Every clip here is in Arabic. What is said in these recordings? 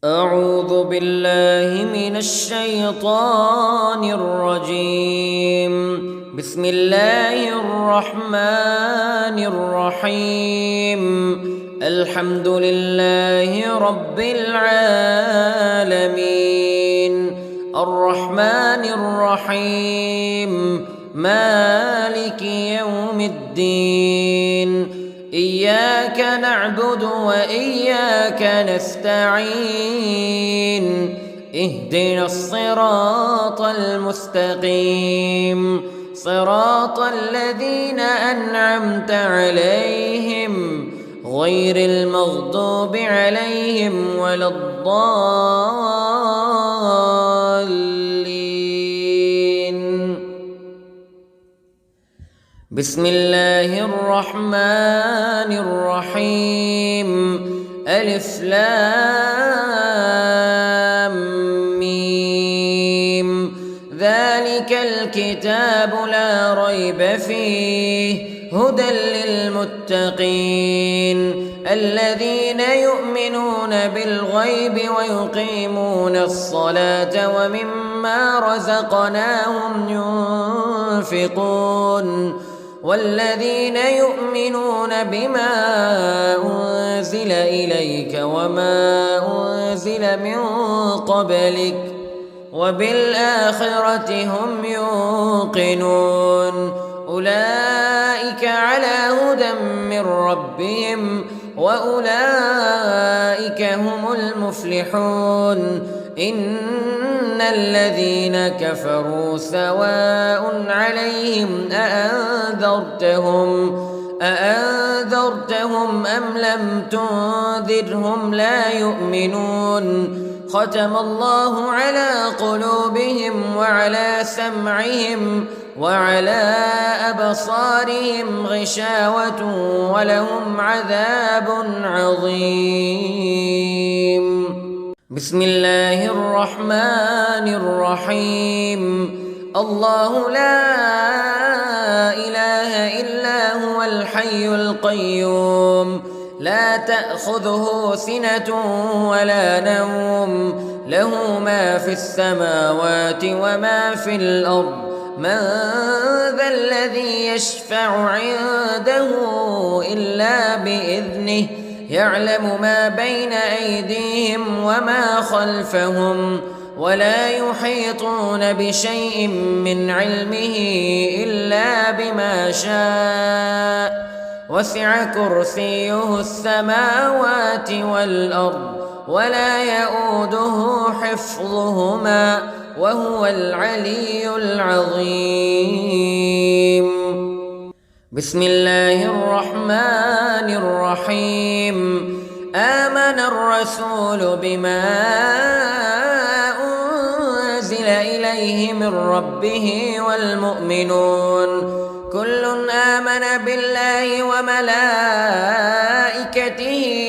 أعوذ بالله من الشيطان الرجيم. بسم الله الرحمن الرحيم. الحمد لله رب العالمين الرحمن الرحيم مالك يوم الدين. إياك نعبد وإياك نستعين. اهدنا الصراط المستقيم صراط الذين أنعمت عليهم غير المغضوب عليهم ولا الضالين. بسم الله الرحمن الرحيم. ألف لام ميم. ذلك الكتاب لا ريب فيه هدى للمتقين الذين يؤمنون بالغيب ويقيمون الصلاة ومما رزقناهم ينفقون والذين يؤمنون بما أنزل إليك وما أنزل من قبلك وبالآخرة هم يوقنون. أولئك على هدى من ربهم وأولئك هم المفلحون. إن الذين كفروا سواء عليهم أأنذرتهم أم لم تنذرهم لا يؤمنون. ختم الله على قلوبهم وعلى سمعهم وعلى أبصارهم غشاوة ولهم عذاب عظيم. بسم الله الرحمن الرحيم. الله لا إله إلا هو الحي القيوم لا تأخذه سنة ولا نوم له ما في السماوات وما في الأرض. من ذا الذي يشفع عنده إلا بإذنه يعلم ما بين أيديهم وما خلفهم ولا يحيطون بشيء من علمه إلا بما شاء. وسع كرسيه السماوات والأرض ولا يؤوده حفظهما وهو العلي العظيم. بسم الله الرحمن الرحيم. آمن الرسول بما أنزل إليه من ربه والمؤمنون كل آمن بالله وملائكته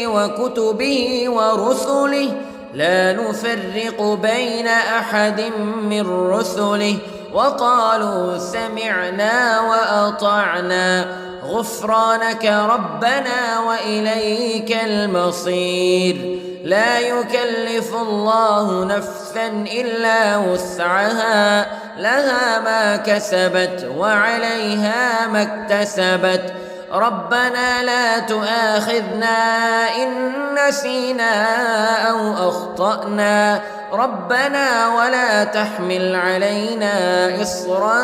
وكتبه ورسله لا نفرق بين أحد من رسله وقالوا سمعنا وأطعنا غفرانك ربنا وإليك المصير. لا يكلف الله نفسا إلا وسعها لها ما كسبت وعليها ما اكتسبت. ربنا لا تؤاخذنا إن نسينا أو أخطأنا ربنا ولا تحمل علينا إصرا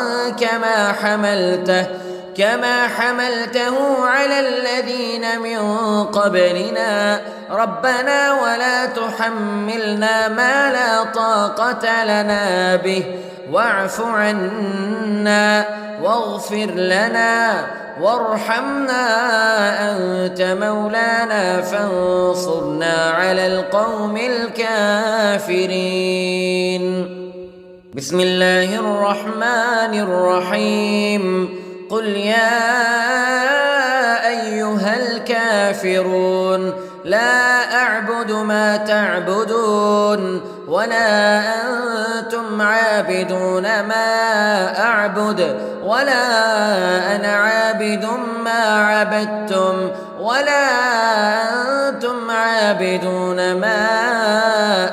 كما حملته على الذين من قبلنا ربنا ولا تحملنا ما لا طاقة لنا به واعف عنا واغفر لنا وارحمنا أنت مولانا فانصرنا على القوم الكافرين. بسم الله الرحمن الرحيم. قل يا أيها الكافرون لا أعبد ما تعبدون ولا أنتم عابدون ما أعبد ولا أنا عابد ما عبدتم ولا أنتم عابدون ما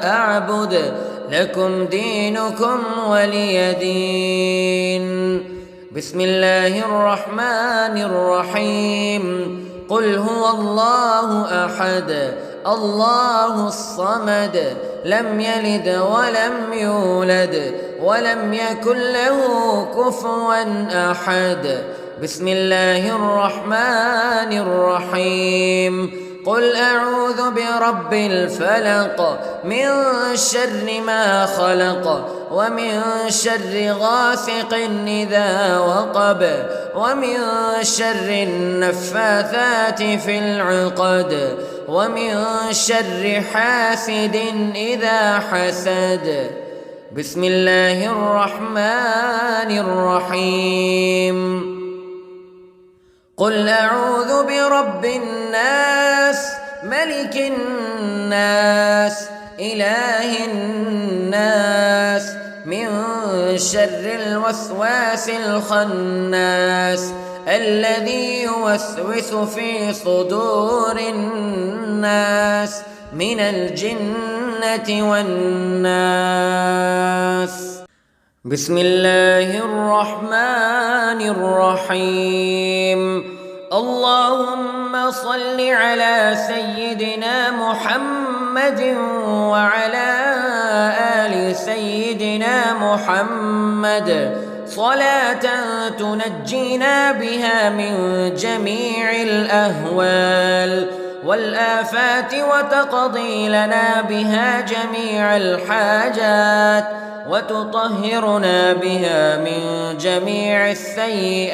أعبد لكم دينكم ولي دين. بسم الله الرحمن الرحيم. قل هو الله أحد الله الصمد لم يلد ولم يولد ولم يكن له كفوا أحد. بسم الله الرحمن الرحيم. قل أعوذ برب الفلق من شر ما خلق ومن شر غاسق إذا وقب ومن شر النفاثات في العقد ومن شر حاسد إذا حسد. بسم الله الرحمن الرحيم. قل أعوذ برب الناس ملك الناس إله الناس من شر الوسواس الخناس الذي يوسوس في صدور الناس من الجنة والناس. بسم الله الرحمن الرحيم. اللهم صل على سيدنا محمد وعلى آل سيدنا محمد صلاة تنجينا بها من جميع الأهوال والآفات وتقضي لنا بها جميع الحاجات وتطهرنا بها من جميع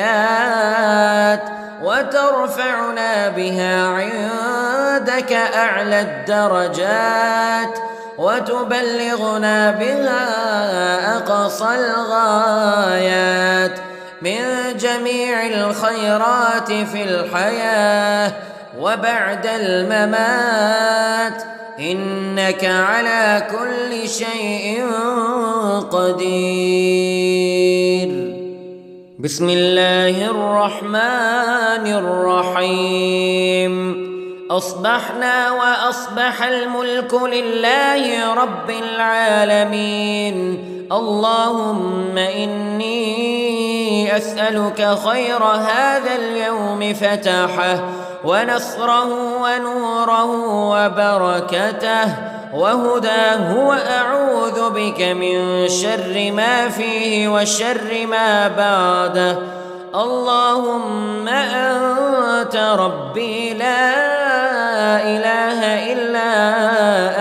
السيئات وترفعنا بها عندك أعلى الدرجات وتبلغنا بها أقصى الغايات من جميع الخيرات في الحياة وبعد الممات إنك على كل شيء قدير. بسم الله الرحمن الرحيم. أصبحنا وأصبح الملك لله رب العالمين. اللهم إني أسألك خير هذا اليوم فتحه ونصره ونوره وبركته وهداه وأعوذ بك من شر ما فيه وشر ما بعده. اللهم أنت ربي لا إله إلا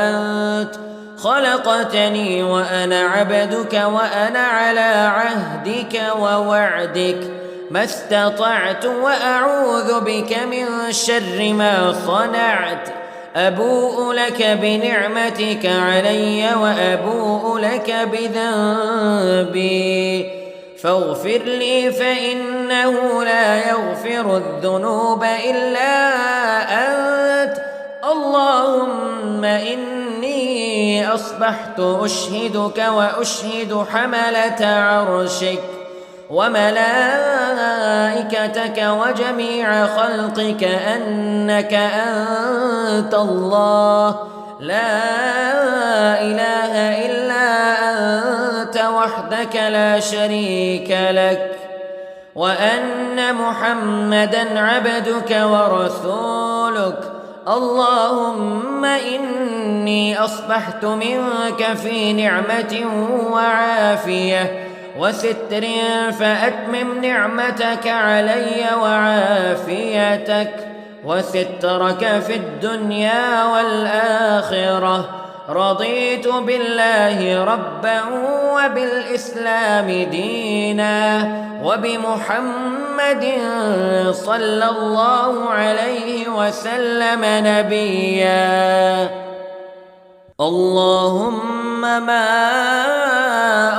أنت خلقتني وأنا عبدك وأنا على عهدك ووعدك ما استطعت وأعوذ بك من شر ما صنعت. أبوء لك بنعمتك علي وأبوء لك بذنبي فاغفر لي فإنه لا يغفر الذنوب إلا أنت. اللهم إني أصبحت أشهدك وأشهد حملة عرشك وملائكتك وجميع خلقك أنك أنت الله لا إله إلا أنت وحدك لا شريك لك وأن محمدًا عبدك ورسولك. اللهم إني أصبحت منك في نعمة وعافية وستر فأتمم نعمتك علي وعافيتك وسترك في الدنيا والآخرة. رضيت بالله ربا وبالإسلام دينا وبمحمد صلى الله عليه وسلم نبيا. اللهم ما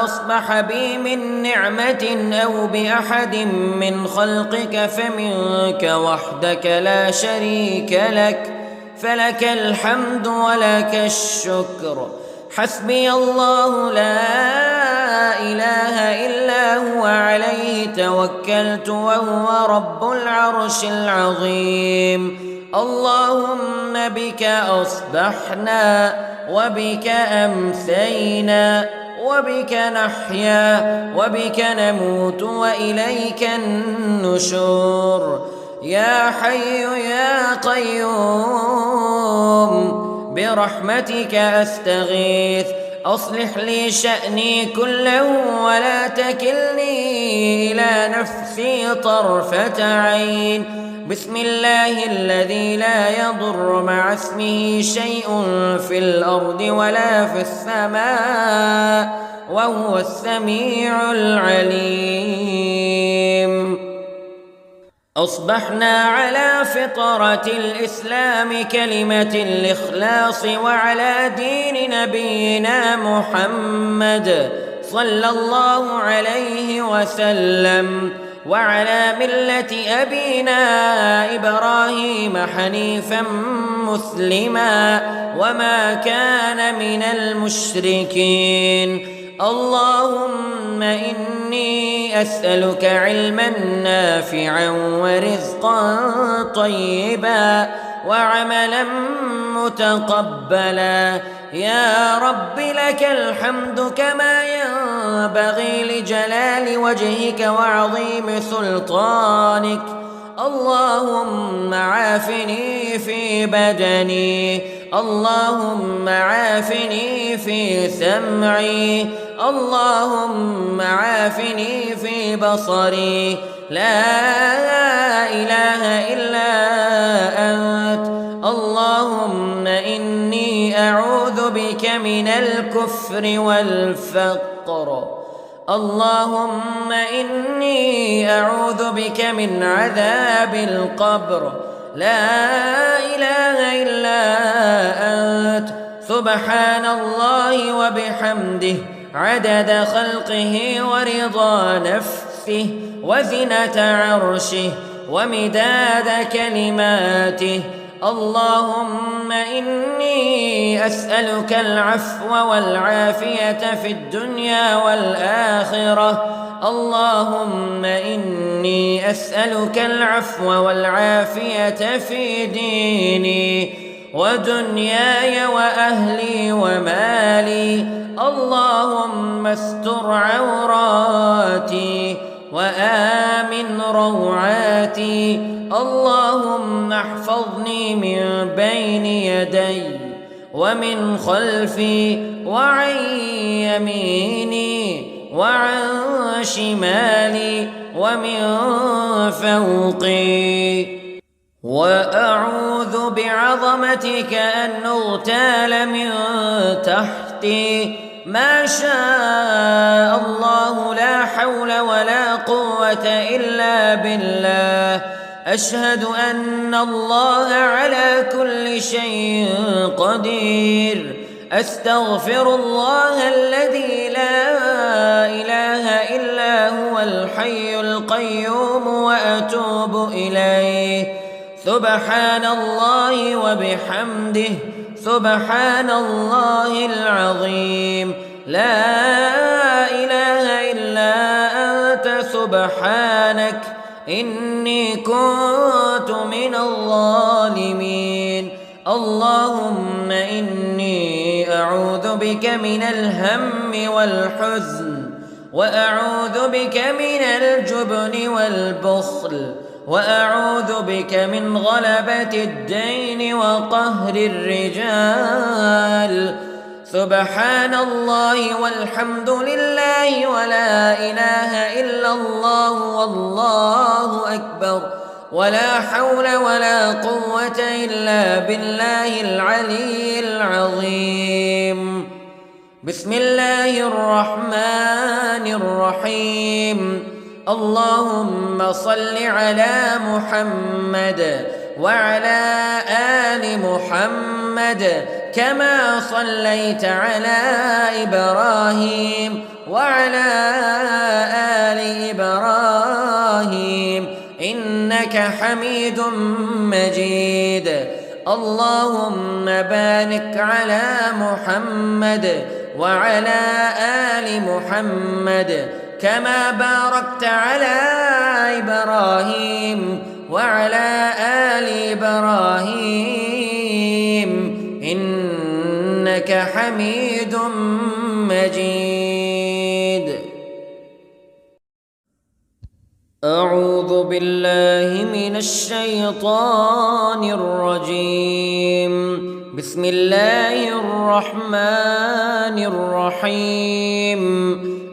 أصبح بي من نعمة أو بأحد من خلقك فمنك وحدك لا شريك لك فلك الحمد ولك الشكر. حسبي الله لا إله إلا هو عليه توكلت وهو رب العرش العظيم. اللهم بك أصبحنا وبك أمسينا وبك نحيا وبك نموت وإليك النشور. يا حي يا قيوم برحمتك أستغيث، أصلح لي شأني كله ولا تكلني إلى نفسي طرفة عين. بسم الله الذي لا يضر مع اسمه شيء في الأرض ولا في السماء وهو السميع العليم. أصبحنا على فطرة الإسلام كلمة الإخلاص وعلى دين نبينا محمد صلى الله عليه وسلم وعلى ملة أبينا إبراهيم حنيفا مسلما وما كان من المشركين. اللهم إني أسألك علما نافعا ورزقا طيبا وعملا متقبلا. يا رب لك الحمد كما ينبغي لجلال وجهك وعظيم سلطانك. اللهم عافني في بدني، اللهم عافني في سمعي، اللهم عافني في بصري. لا إله إلا أنت. اللهم إني أعوذ بك من الكفر والفقر. اللهم إني أعوذ بك من عذاب القبر. لا إله إلا أنت. سبحان الله وبحمده عدد خلقه ورضا نفسه وزنة عرشه ومداد كلماته. اللهم إني أسألك العفو والعافية في الدنيا والآخرة. اللهم إني أسألك العفو والعافية في ديني ودنياي وأهلي ومالي. اللهم استر عوراتي وآمن روعاتي. اللهم احفظني من بين يدي ومن خلفي وعن يميني وعن شمالي ومن فوقي. وأعوذ بعظمتك أن أغتال من تحتي. ما شاء الله لا حول ولا قوة إلا بالله. أشهد أن الله على كل شيء قدير. أستغفر الله الذي لا إله إلا هو الحي القيوم وأتوب إليه. سبحان الله وبحمده سبحان الله العظيم. لا إله إلا أنت سبحانك إني كنت من الظالمين. اللهم إني أعوذ بك من الهم والحزن وأعوذ بك من الجبن والبخل وأعوذ بك من غلبة الدين وقهر الرجال. سبحان الله والحمد لله ولا إله إلا الله والله أكبر ولا حول ولا قوة إلا بالله العلي العظيم. بسم الله الرحمن الرحيم. اللهم صل على محمد وعلى آل محمد كما صليت على إبراهيم وعلى آل إبراهيم إنك حميد مجيد. اللهم بارك على محمد وعلى آل محمد كما باركت على إبراهيم وعلى آل إبراهيم إنك حميد مجيد. أعوذ بالله من الشيطان الرجيم. بسم الله الرحمن الرحيم.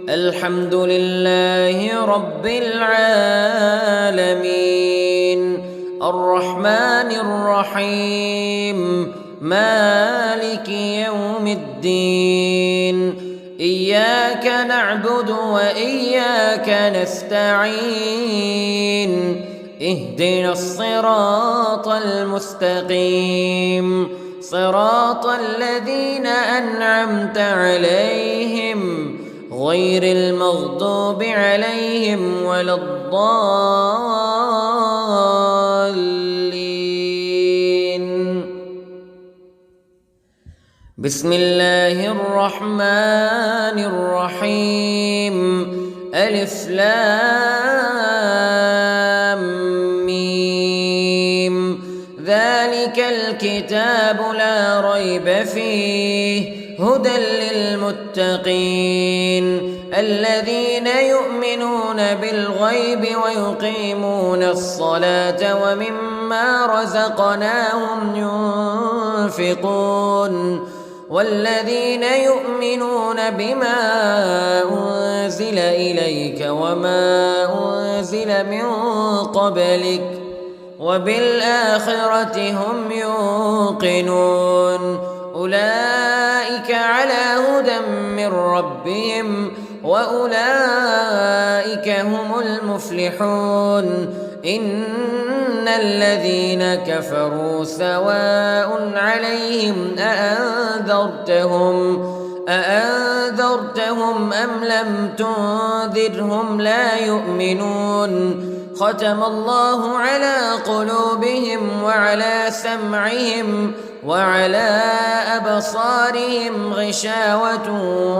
الحمد لله رب العالمين الرحمن الرحيم مالك يوم الدين إياك نعبد وإياك نستعين اهدنا الصراط المستقيم صراط الذين أنعمت عليهم غير المغضوب عليهم ولا الضالين. بسم الله الرحمن الرحيم. ألف لام ميم. ذلك الكتاب لا ريب فيه هدى للمتقين الذين يؤمنون بالغيب ويقيمون الصلاة ومما رزقناهم ينفقون والذين يؤمنون بما أنزل إليك وما أنزل من قبلك وبالآخرة هم يوقنون أولئك على هدى من ربهم وأولئك هم المفلحون. إن الذين كفروا سواء عليهم أأنذرتهم أم لم تنذرهم لا يؤمنون. ختم الله على قلوبهم وعلى سمعهم وعلى أبصارهم غشاوة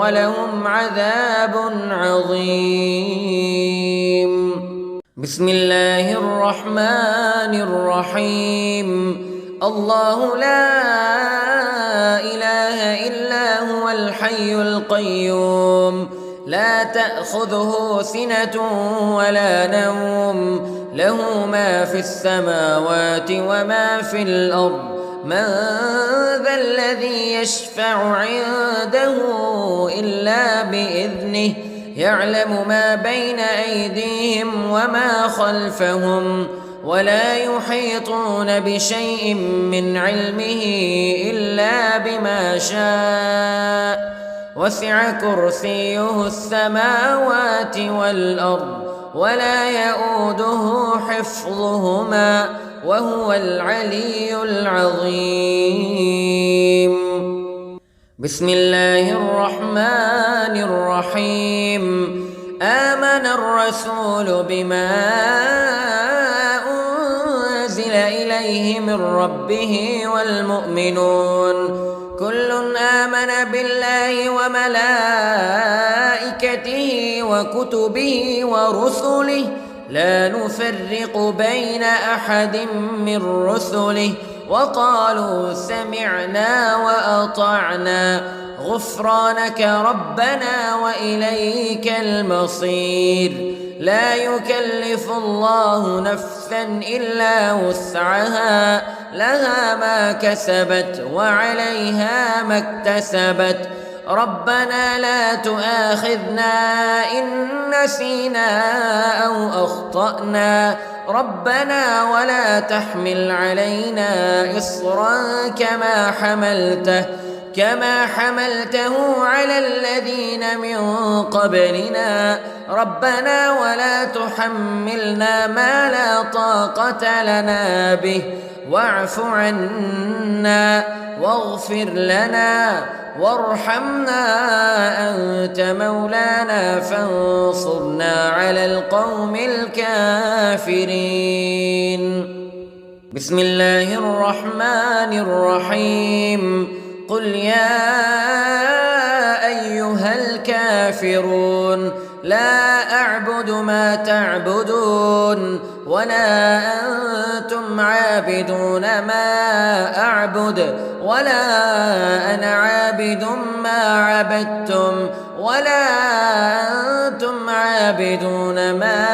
ولهم عذاب عظيم. بسم الله الرحمن الرحيم. الله لا إله إلا هو الحي القيوم لا تأخذه سنة ولا نوم له ما في السماوات وما في الأرض من ذا الذي يشفع عنده إلا بإذنه يعلم ما بين أيديهم وما خلفهم ولا يحيطون بشيء من علمه إلا بما شاء وسع كرسيه السماوات والأرض ولا يؤوده حفظهما وهو العلي العظيم. بسم الله الرحمن الرحيم. آمن الرسول بما أنزل إليه من ربه والمؤمنون كل آمن بالله وملائكته وكتبه ورسله لا نفرق بين أحد من رسله وقالوا سمعنا وأطعنا غفرانك ربنا وإليك المصير. لا يكلف الله نفسا إلا وسعها لها ما كسبت وعليها ما اكتسبت ربنا لا تؤاخذنا إن نسينا أو أخطأنا ربنا ولا تحمل علينا إصرا كما حملته على الذين من قبلنا ربنا ولا تحملنا ما لا طاقة لنا به واعف عنا واغفر لنا وارحمنا أنت مولانا فانصرنا على القوم الكافرين. بسم الله الرحمن الرحيم. قل يا أيها الكافرون لا أعبد ما تعبدون ولا أنتم عابدون ما أعبد ولا أنا عابد ما عبدتم ولا أنتم عابدون ما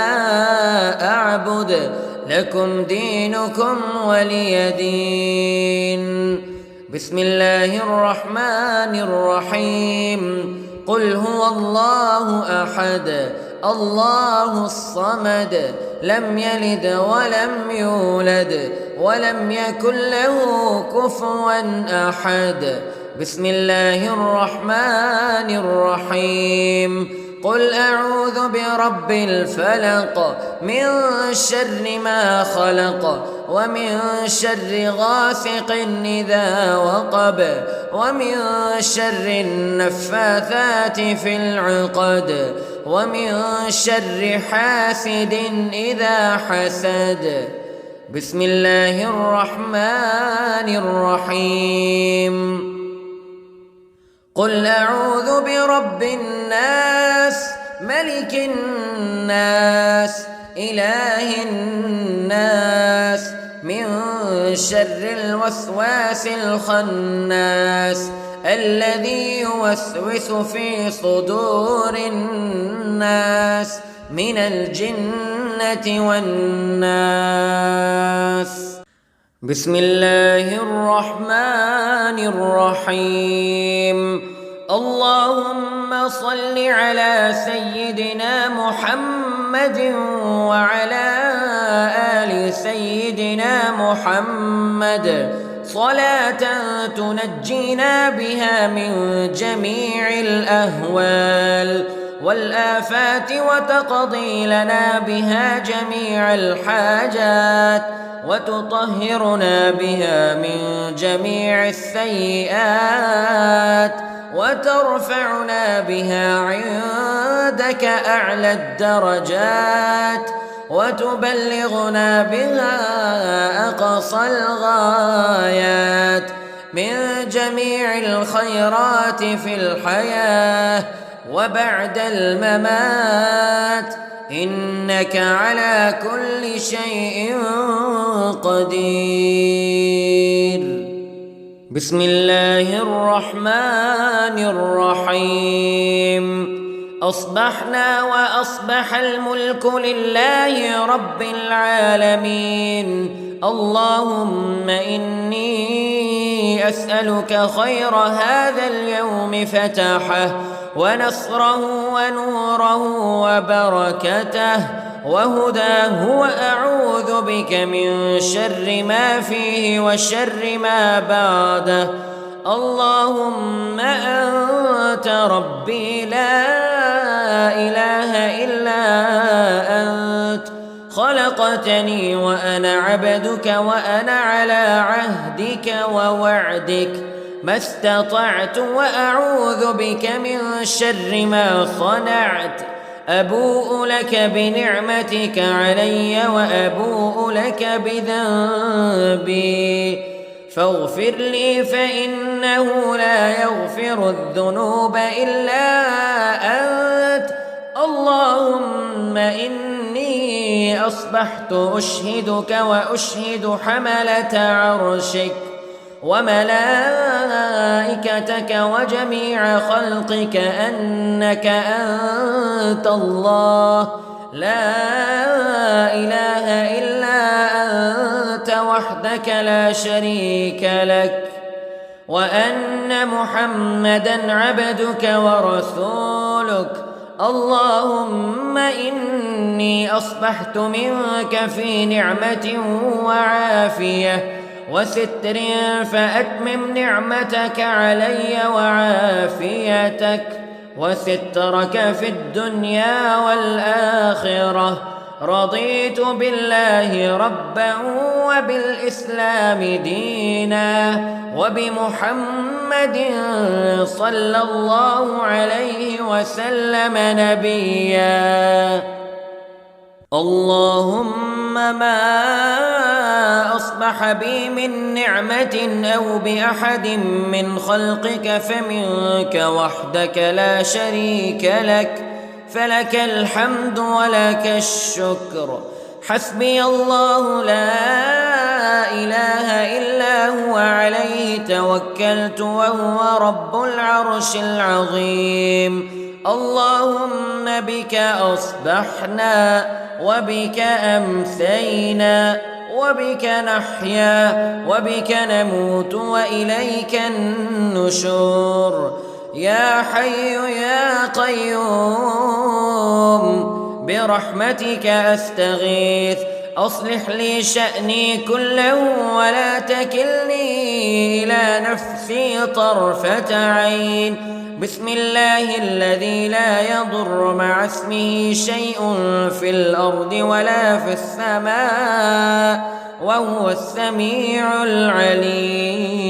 أعبد لكم دينكم ولي دين. بسم الله الرحمن الرحيم. قل هو الله أحد الله الصمد لم يلد ولم يولد ولم يكن له كفوا أحد. بسم الله الرحمن الرحيم. قل أعوذ برب الفلق من شر ما خلق ومن شر غاسق إذا وقب ومن شر النفاثات في العقد ومن شر حاسد إذا حسد. بسم الله الرحمن الرحيم. قل أعوذ برب الناس ملك الناس إله الناس من شر الوسواس الخناس الذي يوسوس في صدور الناس من الجنة والناس. بسم الله الرحمن الرحيم. اللهم صل على سيدنا محمد وعلى آل سيدنا محمد صلاة تنجينا بها من جميع الأهوال والآفات وتقضي لنا بها جميع الحاجات وتطهرنا بها من جميع السيئات وترفعنا بها عندك أعلى الدرجات وتبلغنا بها أقصى الغايات من جميع الخيرات في الحياة وبعد الممات إنك على كل شيء قدير. بسم الله الرحمن الرحيم. أصبحنا وأصبح الملك لله رب العالمين. اللهم إني أسألك خير هذا اليوم فتحه ونصره ونوره وبركته وهداه وأعوذ بك من شر ما فيه وشر ما بعده. اللهم أنت ربي لا إله إلا أنت خلقتني وأنا عبدك وأنا على عهدك ووعدك ما استطعت وأعوذ بك من شر ما صنعت. أبوء لك بنعمتك علي وأبوء لك بذنبي فاغفر لي فإنه لا يغفر الذنوب إلا أنت. اللهم إني أصبحت أشهدك وأشهد حملة عرشك وملائكتك وجميع خلقك أنك أنت الله لا إله إلا أنت وحدك لا شريك لك وأن محمدًا عبدك ورسولك. اللهم إني أصبحت منك في نعمة وعافية وستر فأتمم نعمتك علي وعافيتك وسترك في الدنيا والآخرة. رضيت بالله ربا وبالإسلام دينا وبمحمد صلى الله عليه وسلم نبيا. اللهم ما أصبح بي من نعمة أو بأحد من خلقك فمنك وحدك لا شريك لك فلك الحمد ولك الشكر. حسبي الله لا إله إلا هو عليه توكلت وهو رب العرش العظيم. اللهم بك أصبحنا وبك أمسينا وبك نحيا وبك نموت وإليك النشور. يا حي يا قيوم برحمتك أستغيث، أصلح لي شأني كله ولا تكلني إلى نفسي طرفة عين. بسم الله الذي لا يضر مع اسمه شيء في الأرض ولا في السماء وهو السميع العليم.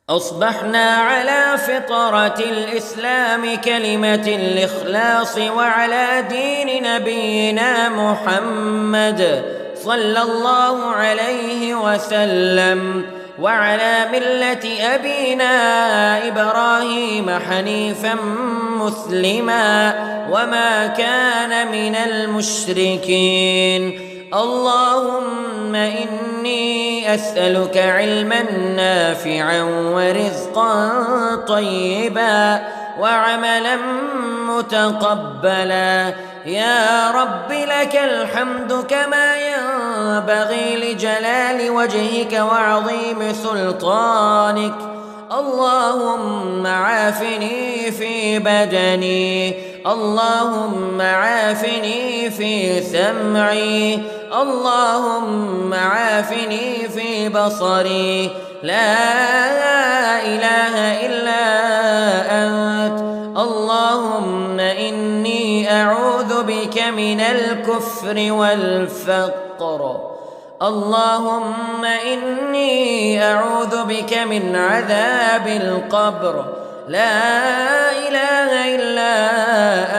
أصبحنا على فطرة الإسلام كلمة الإخلاص وعلى دين نبينا محمد صلى الله عليه وسلم وعلى ملة أبينا إبراهيم حنيفا مسلما وما كان من المشركين. اللهم إني أسألك علما نافعا ورزقا طيبا وعملا متقبلا. يا رب لك الحمد كما ينبغي لجلال وجهك وعظيم سلطانك. اللهم عافني في بدني، اللهم عافني في سمعي، اللهم عافني في بصري. لا إله إلا أنت. اللهم إني أعوذ بك من الكفر والفقر. اللهم إني أعوذ بك من عذاب القبر. لا إله إلا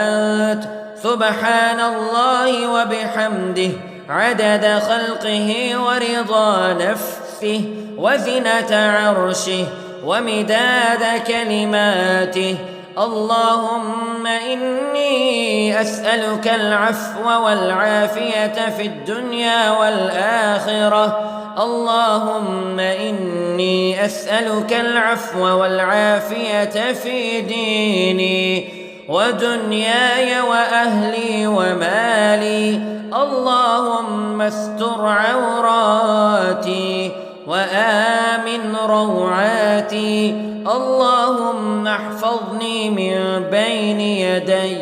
أنت. سبحان الله وبحمده عدد خلقه ورضا نفسه وزنة عرشه ومداد كلماته. اللهم إني أسألك العفو والعافية في الدنيا والآخرة. اللهم إني أسألك العفو والعافية في ديني ودنياي وأهلي ومالي. اللهم استر عوراتي وآمن روعاتي. اللهم احفظني من بين يدي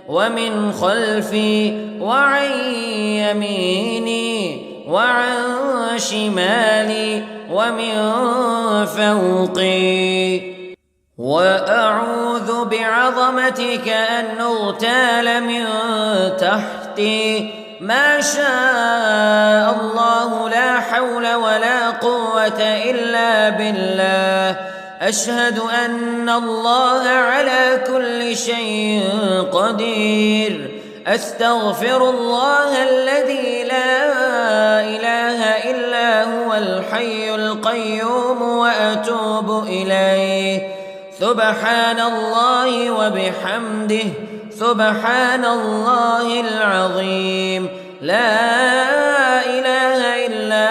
ومن خلفي وعن يميني وعن شمالي ومن فوقي. وأعوذ بعظمتك أن أغتال من تحتي. ما شاء الله لا حول ولا قوة إلا بالله. أشهد أن الله على كل شيء قدير. أستغفر الله الذي لا إله إلا هو الحي القيوم وأتوب إليه. سبحان الله وبحمده سبحان الله العظيم. لا إله إلا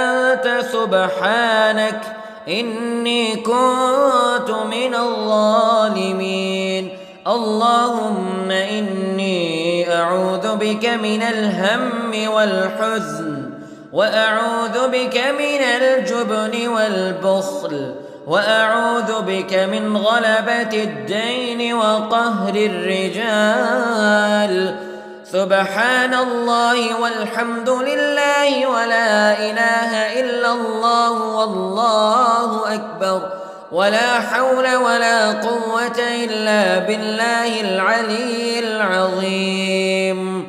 أنت سبحانك إني كنت من الظالمين. اللهم إني أعوذ بك من الهم والحزن وأعوذ بك من الجبن والبخل وأعوذ بك من غلبة الدين وقهر الرجال. سبحان الله والحمد لله ولا إله إلا الله والله أكبر ولا حول ولا قوة إلا بالله العلي العظيم.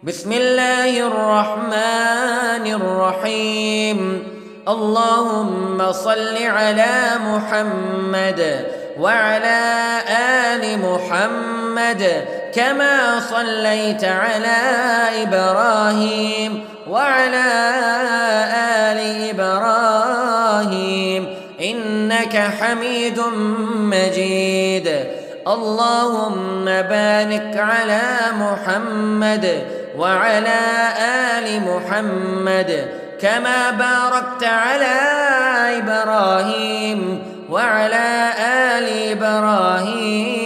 بسم الله الرحمن الرحيم. اللهم صل على محمد وعلى آل محمد كما صليت على إبراهيم وعلى آل إبراهيم إنك حميد مجيد. اللهم بارك على محمد وعلى آل محمد كما باركت على إبراهيم وعلى آل إبراهيم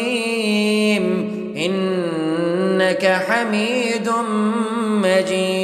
إنك حميد مجيد.